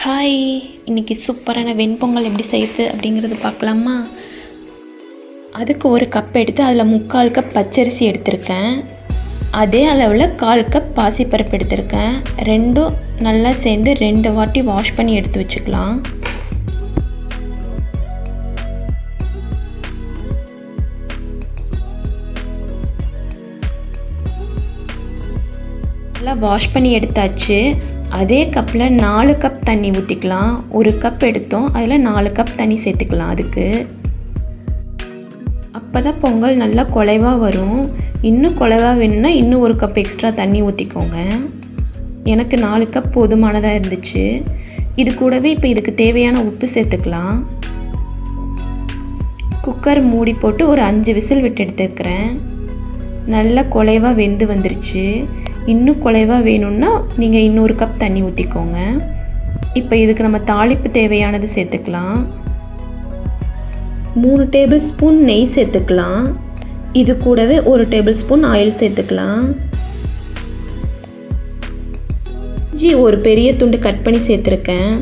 Hi, இன்றைக்கி சூப்பரான வெண்பொங்கல் எப்படி செய்யுது அப்படிங்கிறது பார்க்கலாமா? அதுக்கு ஒரு கப் எடுத்து அதில் 3/4 கப் பச்சரிசி எடுத்திருக்கேன். அதே அளவில் 1/4 கப் பாசிப்பருப்பு எடுத்திருக்கேன். ரெண்டும் நல்லா சேர்ந்து 2 வாட்டி வாஷ் பண்ணி எடுத்து வச்சுக்கலாம். நல்லா வாஷ் பண்ணி எடுத்தாச்சு. அதே கப்பில் 4 கப் தண்ணி ஊற்றிக்கலாம். 1 கப் எடுத்தோம், அதில் 4 கப் தண்ணி சேர்த்துக்கலாம். அதுக்கு அப்போ தான் பொங்கல் நல்லா குழைவாக வரும். இன்னும் குழைவாக வேணும்னா இன்னும் 1 கப் எக்ஸ்ட்ரா தண்ணி ஊற்றிக்கோங்க. எனக்கு 4 கப் போதுமானதாக இருந்துச்சு. இது கூடவே இப்போ இதுக்கு தேவையான உப்பு சேர்த்துக்கலாம். குக்கர் மூடி போட்டு ஒரு 5 விசில் விட்டு எடுத்துருக்கிறேன். நல்லா குழைவாக வெந்து வந்துருச்சு. இன்னும் குழைவாக வேணும்னா நீங்கள் இன்னொரு கப் தண்ணி ஊற்றிக்கோங்க. இப்போ இதுக்கு நம்ம தாளிப்பு தேவையானது சேர்த்துக்கலாம். 3 டேபிள் ஸ்பூன் நெய் சேர்த்துக்கலாம். இது கூடவே 1 டேபிள் ஸ்பூன் ஆயில் சேர்த்துக்கலாம். இஞ்சி ஒரு பெரிய துண்டு கட் பண்ணி சேர்த்துருக்கேன்.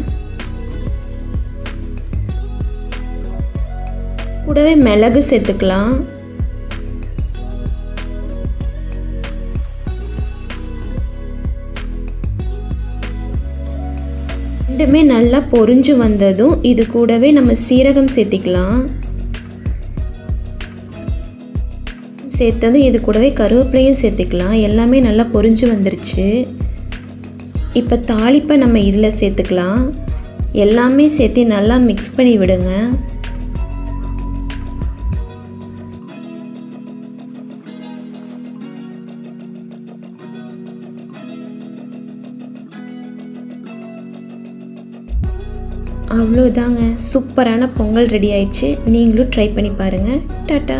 கூடவே மிளகு சேர்த்துக்கலாம். ரெண்டுமே நல்லா பொரிஞ்சு வந்ததும் இது கூடவே நம்ம சீரகம் சேர்த்திக்கலாம். சேர்த்ததும் இது கூடவே கருவேப்பிலையும் சேர்த்துக்கலாம். எல்லாமே நல்லா பொரிஞ்சு வந்துருச்சு. இப்போ தாளிப்பை நம்ம இதில் சேர்த்துக்கலாம். எல்லாமே சேர்த்து நல்லா மிக்ஸ் பண்ணி விடுங்க. அவ்வளோதாங்க, சூப்பரான பொங்கல் ரெடி ஆயிடுச்சு. நீங்களும் ட்ரை பண்ணி பாருங்கள். டாட்டா.